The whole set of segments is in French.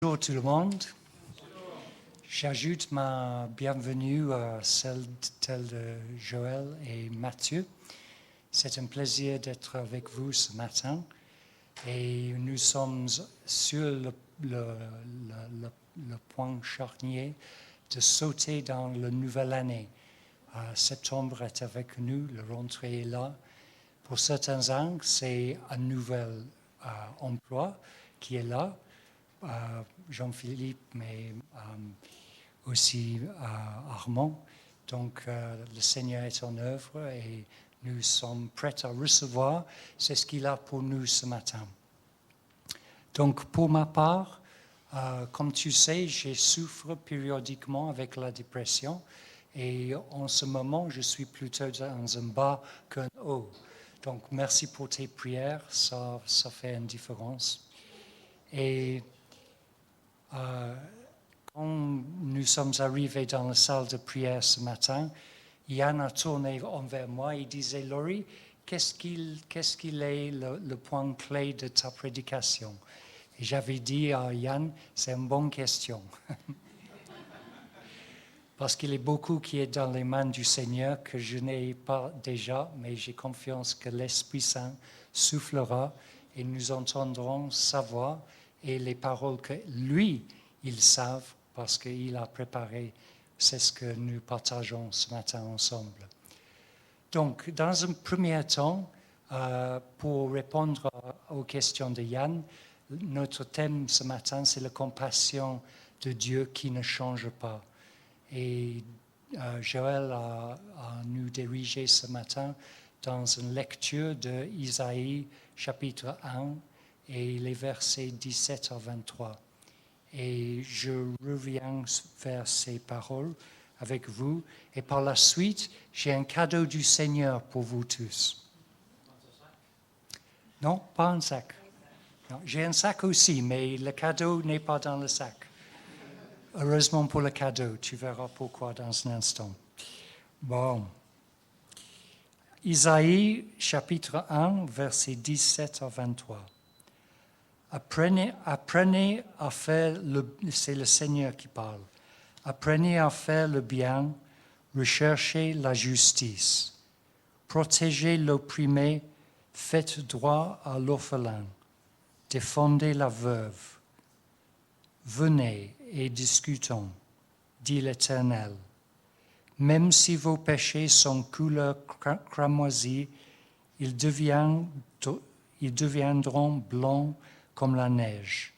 Bonjour tout le monde. J'ajoute ma bienvenue à celle de Joël et Mathieu. C'est un plaisir d'être avec vous ce matin et nous sommes sur le point charnier de sauter dans la nouvelle année. Septembre est avec nous, la rentrée est là. Pour certains ans, c'est un nouvel emploi qui est là. Jean-Philippe, mais aussi Armand. Donc, le Seigneur est en œuvre et nous sommes prêts à recevoir. C'est ce qu'il a pour nous ce matin. Donc, pour ma part, comme tu sais, je souffre périodiquement avec la dépression et en ce moment, je suis plutôt dans un bas qu'un haut. Donc, merci pour tes prières, ça fait une différence. Et quand nous sommes arrivés dans la salle de prière ce matin, Yann a tourné envers moi et disait, Laurie, qu'est-ce qu'il est le point clé de ta prédication? Et j'avais dit à Yann, c'est une bonne question. Parce qu'il y a beaucoup qui est dans les mains du Seigneur que je n'ai pas déjà, mais j'ai confiance que l'Esprit Saint soufflera et nous entendrons sa voix et les paroles que lui, il savent parce qu'il a préparé. C'est ce que nous partageons ce matin ensemble. Donc, dans un premier temps, pour répondre aux questions de Yann, notre thème ce matin, c'est la compassion de Dieu qui ne change pas. Et Joël a nous dirigé ce matin dans une lecture de Isaïe chapitre 1 et les versets 17 à 23. Et je reviens vers ces paroles avec vous. Et par la suite, j'ai un cadeau du Seigneur pour vous tous. Non, pas un sac. Non, j'ai un sac aussi, mais le cadeau n'est pas dans le sac. Heureusement pour le cadeau, tu verras pourquoi dans un instant. Bon. Isaïe chapitre 1, versets 17 à 23. Apprenez à faire c'est le Seigneur qui parle. Apprenez à faire le bien, recherchez la justice. Protégez l'opprimé, faites droit à l'orphelin. Défendez la veuve. Venez et discutons, dit l'Éternel. Même si vos péchés sont couleur cramoisie, ils deviendront blancs comme la neige.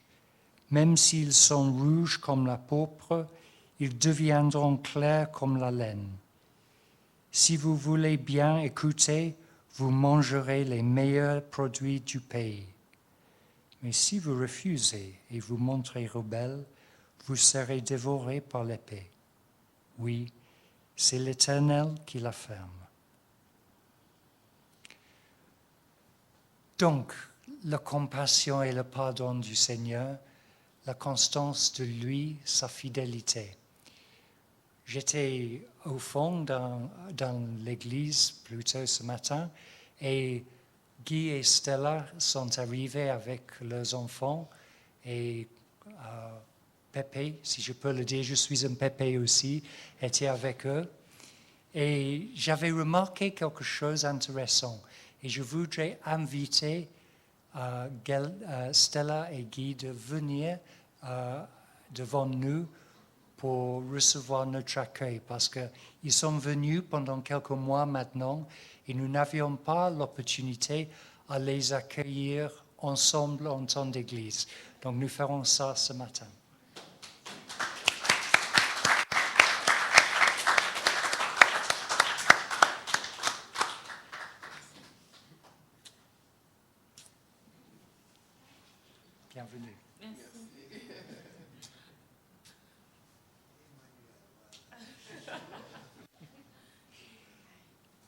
Même s'ils sont rouges comme la pourpre, ils deviendront clairs comme la laine. Si vous voulez bien écouter, vous mangerez les meilleurs produits du pays. Mais si vous refusez et vous montrez rebelle, vous serez dévorés par l'épée. Oui, c'est l'Éternel qui l'affirme. Donc, la compassion et le pardon du Seigneur, la constance de lui, sa fidélité. J'étais au fond dans l'église plus tôt ce matin et Guy et Stella sont arrivés avec leurs enfants et Pépé, si je peux le dire, je suis un Pépé aussi, était avec eux. Et j'avais remarqué quelque chose d'intéressant et je voudrais inviter Stella et Guy de venir devant nous pour recevoir notre accueil parce qu'ils sont venus pendant quelques mois maintenant et nous n'avions pas l'opportunité à les accueillir ensemble en temps d'église. Donc nous ferons ça ce matin. Bienvenue. Merci.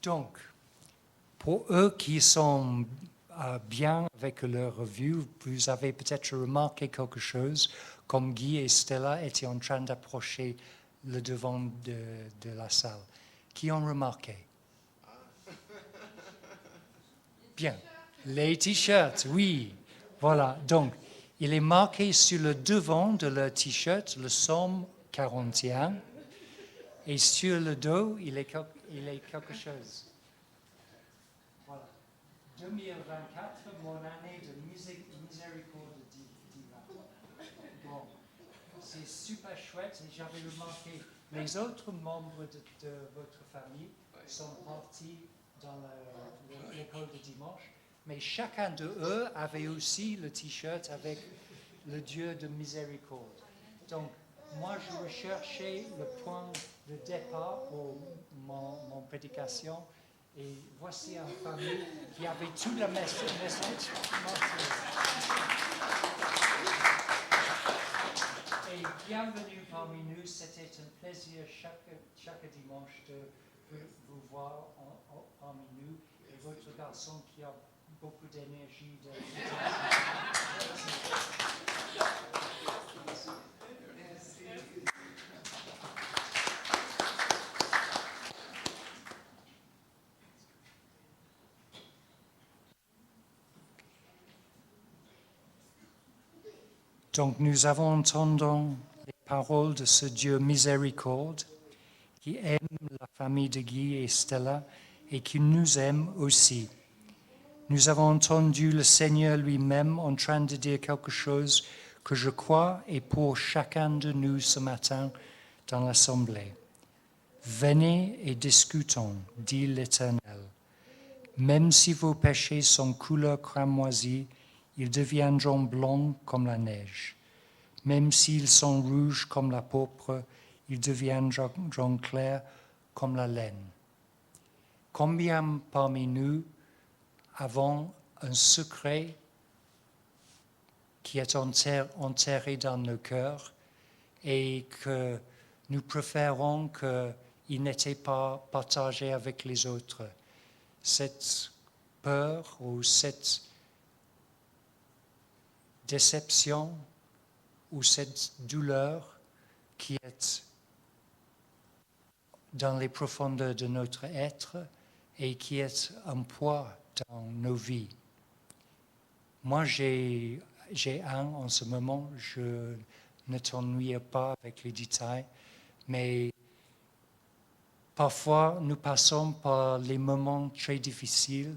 Donc, pour eux qui sont bien avec leur revue, vous avez peut-être remarqué quelque chose, comme Guy et Stella étaient en train d'approcher le devant de la salle. Qui ont remarqué? Bien. Les t-shirts, oui. Voilà. Donc, Il est marqué sur le devant de leur t-shirt le psaume 41 et sur le dos, il est quelque chose. Voilà. 2024, mon année de miséricorde divine. Bon, c'est super chouette et j'avais remarqué les autres membres de votre famille sont partis dans l'école de dimanche, mais chacun d'eux avait aussi le t-shirt avec le Dieu de miséricorde. Donc, moi, je recherchais le point de départ pour mon prédication. Et voici une famille qui avait tout le message. Et bienvenue parmi nous. C'était un plaisir chaque dimanche de vous voir parmi nous. Et votre garçon qui a beaucoup d'énergie. Donc nous avons entendu les paroles de ce Dieu miséricorde qui aime la famille de Guy et Stella et qui nous aime aussi. Nous avons entendu le Seigneur lui-même en train de dire quelque chose que je crois est pour chacun de nous ce matin dans l'Assemblée. Venez et discutons, dit l'Éternel. Même si vos péchés sont couleur cramoisie, ils deviendront blancs comme la neige. Même s'ils sont rouges comme la pourpre, ils deviendront clairs comme la laine. Combien parmi nous avons un secret qui est enterré dans nos cœurs et que nous préférons qu'il n'était pas partagé avec les autres? Cette peur ou cette déception ou cette douleur qui est dans les profondeurs de notre être et qui est un poids dans nos vies. Moi, j'ai un en ce moment, je ne t'ennuie pas avec les détails, mais parfois nous passons par les moments très difficiles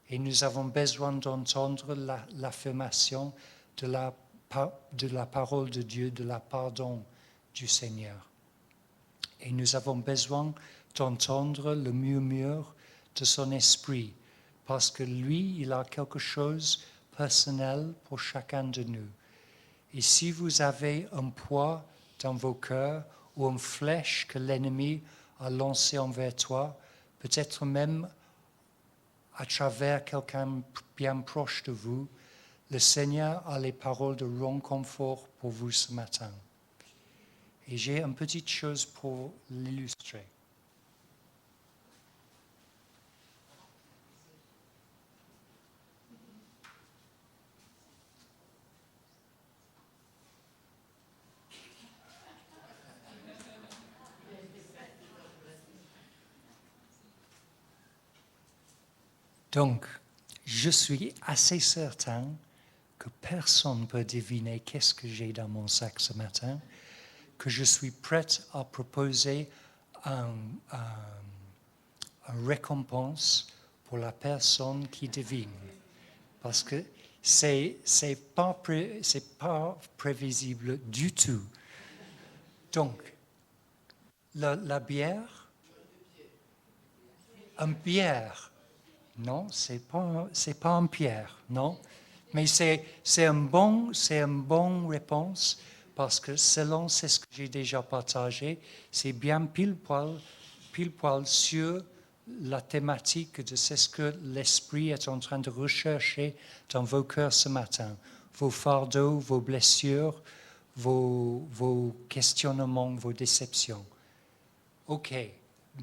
et nous avons besoin d'entendre l'affirmation de la parole de Dieu, de la pardon du Seigneur. Et nous avons besoin d'entendre le murmure de son esprit, parce que lui, il a quelque chose de personnel pour chacun de nous. Et si vous avez un poids dans vos cœurs ou une flèche que l'ennemi a lancée envers toi, peut-être même à travers quelqu'un bien proche de vous, le Seigneur a les paroles de réconfort pour vous ce matin. Et j'ai une petite chose pour l'illustrer. Donc, je suis assez certain que personne ne peut deviner qu'est-ce que j'ai dans mon sac ce matin, que je suis prête à proposer une récompense pour la personne qui devine. Parce que c'est pas prévisible du tout. Donc, la bière, une bière. Non, c'est pas une pierre, non. Mais c'est une bonne réponse parce que selon ce que j'ai déjà partagé, c'est bien pile poil sur la thématique de ce que l'Esprit est en train de rechercher dans vos cœurs ce matin. Vos fardeaux, vos blessures, vos questionnements, vos déceptions. OK,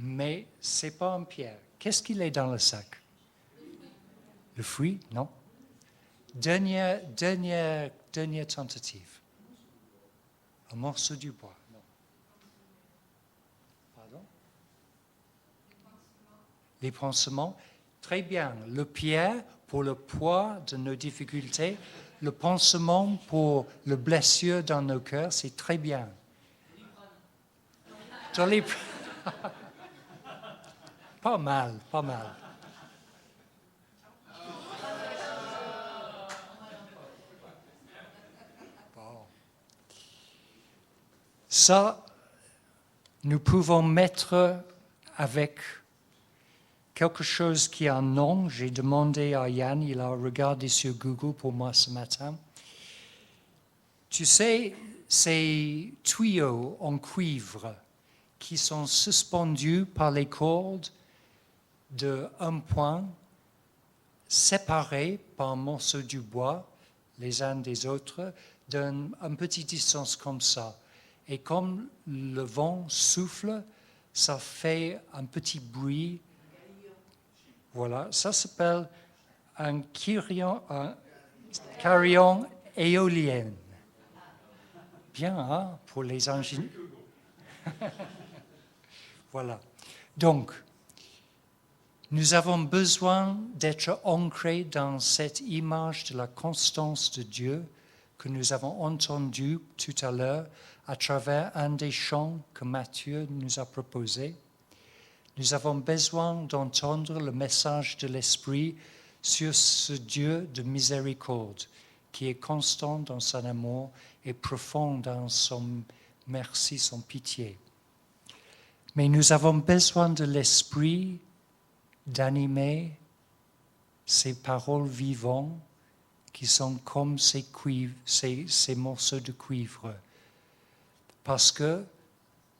mais c'est pas une pierre. Qu'est-ce qu'il est dans le sac? Le fruit? Non. Dernière tentative. Un morceau du bois? Non. Pardon? Les pansements? Très bien. Le pierre pour le poids de nos difficultés. le pansement pour les blessures dans nos cœurs, c'est très bien. Pas mal, pas mal. Bon. Ça, nous pouvons mettre avec quelque chose qui a un nom. J'ai demandé à Yann, il a regardé sur Google pour moi ce matin. Tu sais, ces tuyaux en cuivre qui sont suspendus par les cordes d'un point, séparés par un morceau du bois, les uns des autres, d'une petite distance comme ça. Et comme le vent souffle, ça fait un petit bruit. Voilà, ça s'appelle un carillon éolien. Bien, hein, pour les ingénieurs. Voilà. Donc, nous avons besoin d'être ancrés dans cette image de la constance de Dieu que nous avons entendue tout à l'heure à travers un des chants que Matthieu nous a proposé. Nous avons besoin d'entendre le message de l'Esprit sur ce Dieu de miséricorde qui est constant dans son amour et profond dans son merci, son pitié. Mais nous avons besoin de l'Esprit d'animer ces paroles vivantes qui sont comme ces morceaux de cuivre. Parce que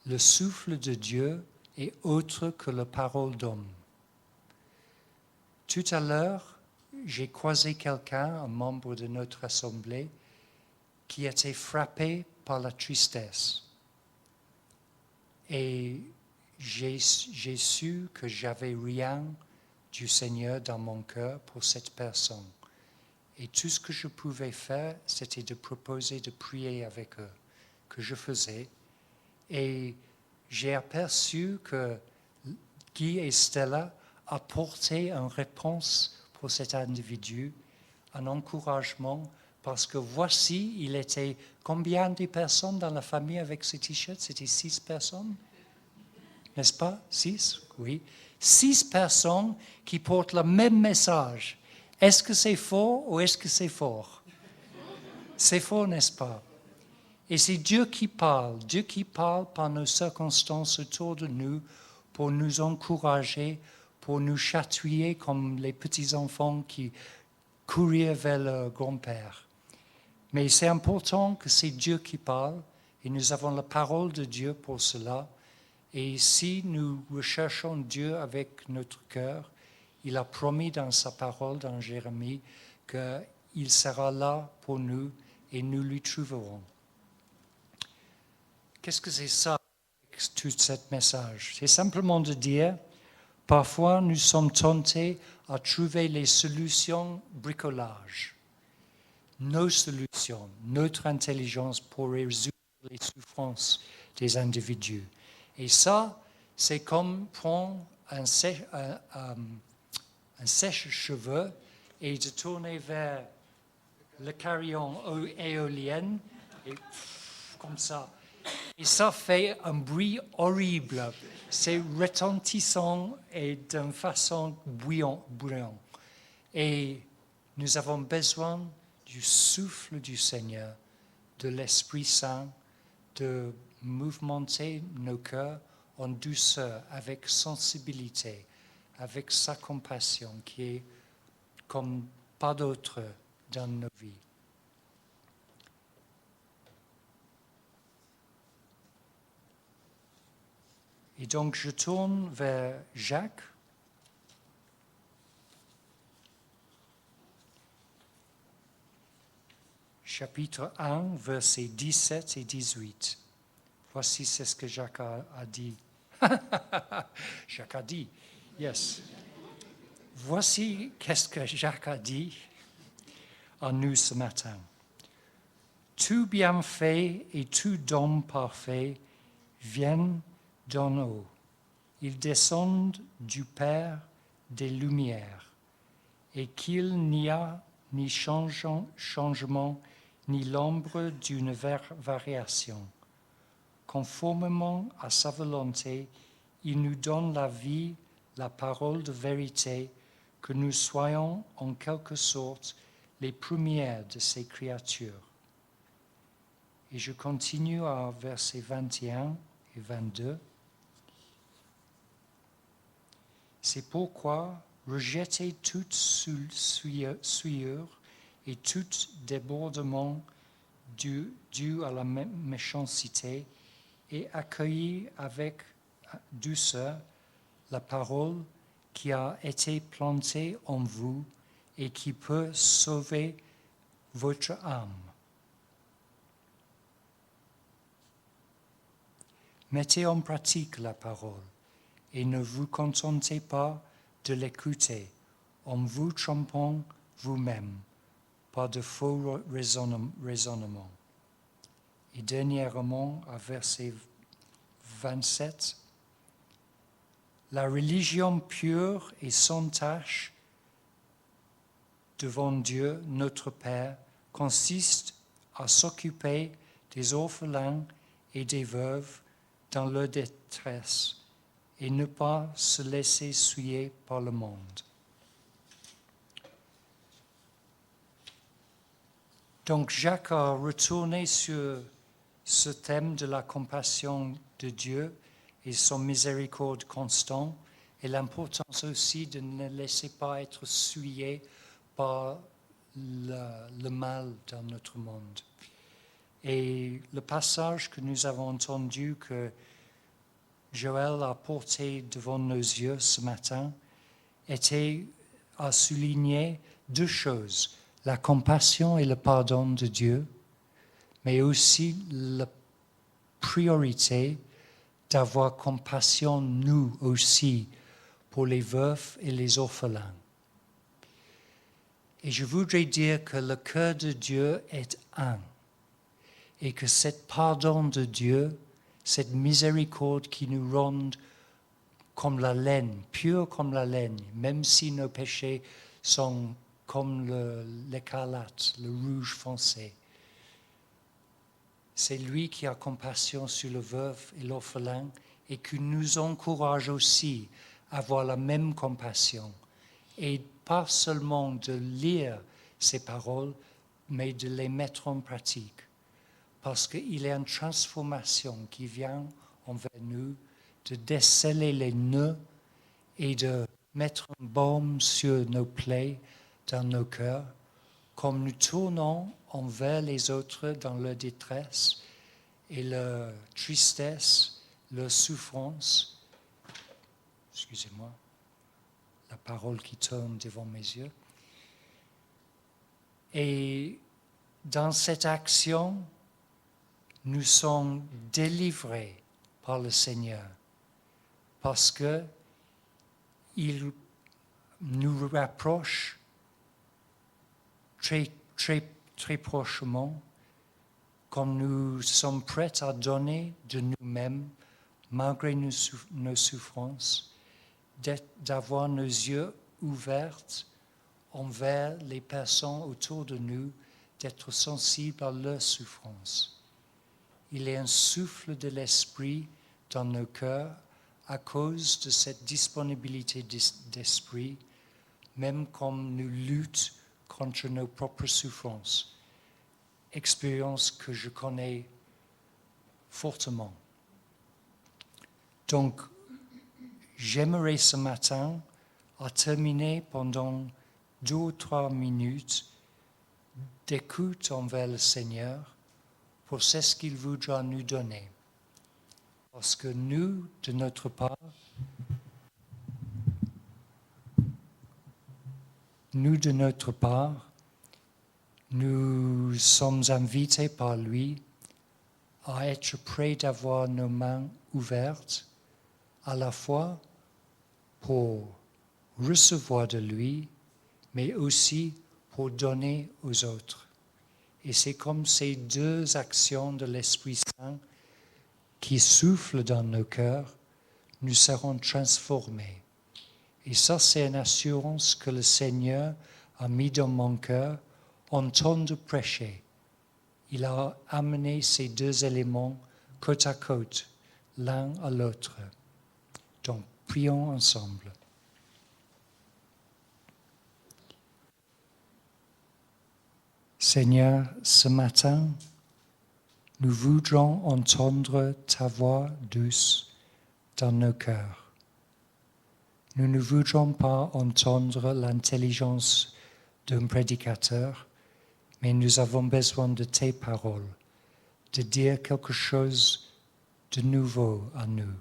le souffle de Dieu est autre que la parole d'homme. Tout à l'heure, j'ai croisé quelqu'un, un membre de notre assemblée, qui était frappé par la tristesse. Et j'ai su que j'avais rien du Seigneur dans mon cœur pour cette personne. Et tout ce que je pouvais faire, c'était de proposer de prier avec eux, que je faisais. Et j'ai aperçu que Guy et Stella apportaient une réponse pour cet individu, un encouragement, parce que voici, il était combien de personnes dans la famille avec ce t-shirt? C'était 6 personnes? N'est-ce pas? 6? Oui. 6 personnes qui portent le même message. Est-ce que c'est faux ou est-ce que c'est fort? C'est faux, n'est-ce pas? Et c'est Dieu qui parle par nos circonstances autour de nous pour nous encourager, pour nous chatouiller comme les petits-enfants qui courent vers leur grand-père. Mais c'est important que c'est Dieu qui parle et nous avons la parole de Dieu pour cela. Et si nous recherchons Dieu avec notre cœur, il a promis dans sa parole, dans Jérémie, qu'il sera là pour nous et nous lui trouverons. Qu'est-ce que c'est ça, tout ce message? C'est simplement de dire, parfois nous sommes tentés à trouver les solutions bricolage, nos solutions, notre intelligence pour résoudre les souffrances des individus. Et ça, c'est comme prendre un sèche-cheveux et de tourner vers le carillon éolien, et comme ça. Et ça fait un bruit horrible. C'est retentissant et d'une façon bruyante. Et nous avons besoin du souffle du Seigneur, de l'Esprit Saint, de mouvementer nos cœurs en douceur, avec sensibilité, avec sa compassion qui est comme pas d'autre dans nos vies. Et donc je tourne vers Jacques. Chapitre 1, versets 17 et 18. Voici ce que Jacques a dit. Jacques a dit, yes. Voici qu'est-ce que Jacques a dit à nous ce matin. Tout bienfait et tout don parfait viennent d'en haut. Ils descendent du Père des Lumières, et qu'il n'y a ni changement, ni l'ombre d'une variation. Conformément à sa volonté, il nous donne la vie, la parole de vérité, que nous soyons en quelque sorte les premières de ses créatures. Et je continue à versets 21 et 22. C'est pourquoi rejetez toute souillure et tout débordement dû à la méchanceté et accueillez avec douceur la parole qui a été plantée en vous et qui peut sauver votre âme. Mettez en pratique la parole et ne vous contentez pas de l'écouter en vous trompant vous-même par de faux raisonnements. Et dernièrement, à verset 27, la religion pure et sans tache devant Dieu, notre Père, consiste à s'occuper des orphelins et des veuves dans leur détresse et ne pas se laisser souiller par le monde. Donc Jacques a retourné sur ce thème de la compassion de Dieu et son miséricorde constant et l'importance aussi de ne laisser pas être souillé par le mal dans notre monde. Et le passage que nous avons entendu que Joël a porté devant nos yeux ce matin était à souligner deux choses, la compassion et le pardon de Dieu, mais aussi la priorité d'avoir compassion, nous aussi, pour les veufs et les orphelins. Et je voudrais dire que le cœur de Dieu est un, et que ce pardon de Dieu, cette miséricorde qui nous rend comme la laine, pure comme la laine, même si nos péchés sont comme l'écarlate, le rouge foncé. C'est lui qui a compassion sur le veuf et l'orphelin et qui nous encourage aussi à avoir la même compassion. Et pas seulement de lire ces paroles, mais de les mettre en pratique. Parce qu'il y a une transformation qui vient envers nous, de déceler les nœuds et de mettre un baume sur nos plaies dans nos cœurs, comme nous tournons envers les autres dans leur détresse et leur tristesse, leur souffrance. Excusez-moi, la parole qui tourne devant mes yeux. Et dans cette action, nous sommes délivrés par le Seigneur parce que il nous rapproche très, très, très prochement comme nous sommes prêts à donner de nous-mêmes malgré nos souffrances, d'avoir nos yeux ouverts envers les personnes autour de nous, d'être sensibles à leurs souffrances. Il y a un souffle de l'esprit dans nos cœurs à cause de cette disponibilité d'esprit, même comme nous luttons contre nos propres souffrances. Expérience que je connais fortement. Donc, j'aimerais ce matin à terminer pendant 2 ou 3 minutes d'écoute envers le Seigneur pour ce qu'il voudra nous donner. Parce que nous, de notre part, nous sommes invités par lui à être prêts d'avoir nos mains ouvertes, à la fois pour recevoir de lui, mais aussi pour donner aux autres. Et c'est comme ces deux actions de l'Esprit Saint qui soufflent dans nos cœurs, nous serons transformés. Et ça, c'est une assurance que le Seigneur a mis dans mon cœur En temps de prêcher, il a amené ces deux éléments côte à côte, l'un à l'autre. Donc, prions ensemble. Seigneur, ce matin, nous voudrons entendre ta voix douce dans nos cœurs. Nous ne voudrons pas entendre l'intelligence d'un prédicateur, mais nous avons besoin de tes paroles, de dire quelque chose de nouveau à nous,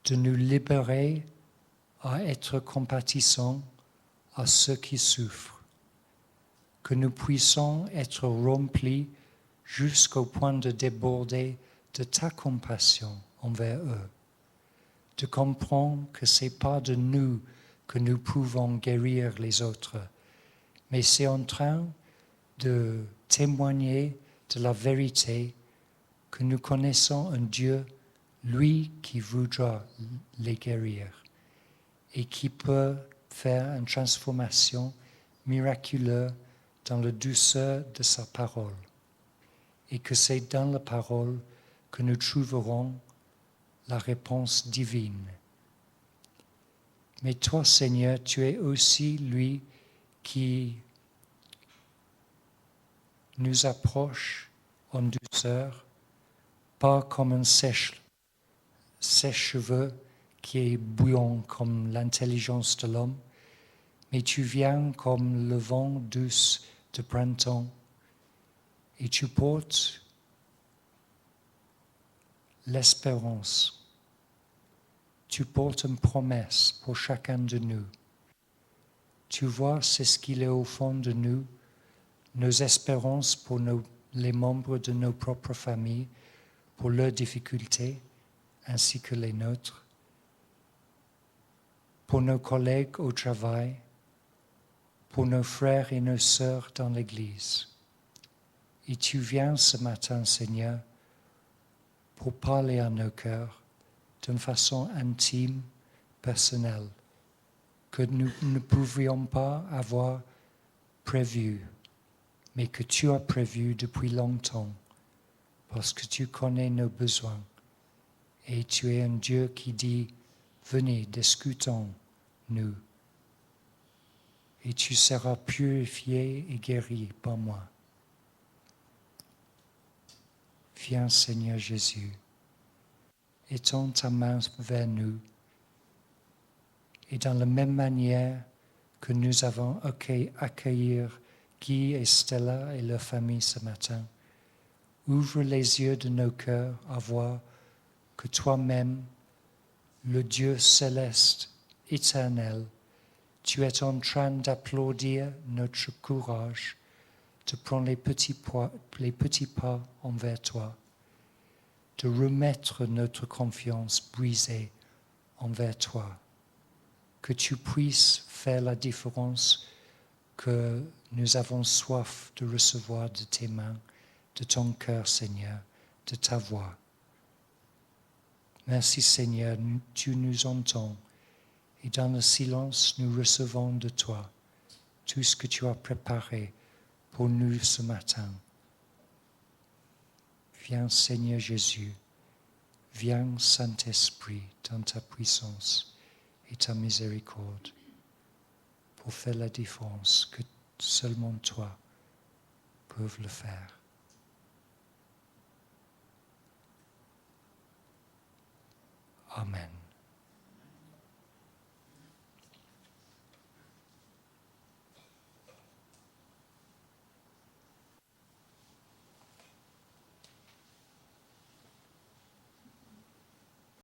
de nous libérer à être compatissants à ceux qui souffrent, que nous puissions être remplis jusqu'au point de déborder de ta compassion envers eux, de comprendre que ce n'est pas de nous que nous pouvons guérir les autres, mais c'est en train de témoigner de la vérité que nous connaissons un Dieu, lui qui voudra les guérir et qui peut faire une transformation miraculeuse dans la douceur de sa parole. Et que c'est dans la parole que nous trouverons la réponse divine. Mais toi, Seigneur, tu es aussi lui qui nous approche en douceur, pas comme un sèche-cheveux qui est bouillant comme l'intelligence de l'homme, mais tu viens comme le vent douce de printemps et tu portes l'espérance. Tu portes une promesse pour chacun de nous. Tu vois, c'est ce qu'il est au fond de nous, nos espérances pour les membres de nos propres familles, pour leurs difficultés, ainsi que les nôtres, pour nos collègues au travail, pour nos frères et nos sœurs dans l'Église. Et tu viens ce matin, Seigneur, pour parler à nos cœurs d'une façon intime, personnelle, que nous ne pouvions pas avoir prévu, mais que tu as prévu depuis longtemps, parce que tu connais nos besoins. Et tu es un Dieu qui dit, venez, discutons-nous. Et tu seras purifié et guéri par moi. Viens, Seigneur Jésus, étends ta main vers nous. Et dans la même manière que nous avons accueillir Guy et Stella et leur famille ce matin, ouvre les yeux de nos cœurs à voir que toi-même, le Dieu céleste, éternel, tu es en train d'applaudir notre courage, de prendre les petits pas envers toi, de remettre notre confiance brisée envers toi, que tu puisses faire la différence, que nous avons soif de recevoir de tes mains, de ton cœur, Seigneur, de ta voix. Merci, Seigneur, tu nous entends et dans le silence, nous recevons de toi tout ce que tu as préparé pour nous ce matin. Viens, Seigneur Jésus, viens, Saint-Esprit, dans ta puissance et ta miséricorde, pour faire la différence que seulement toi peux le faire.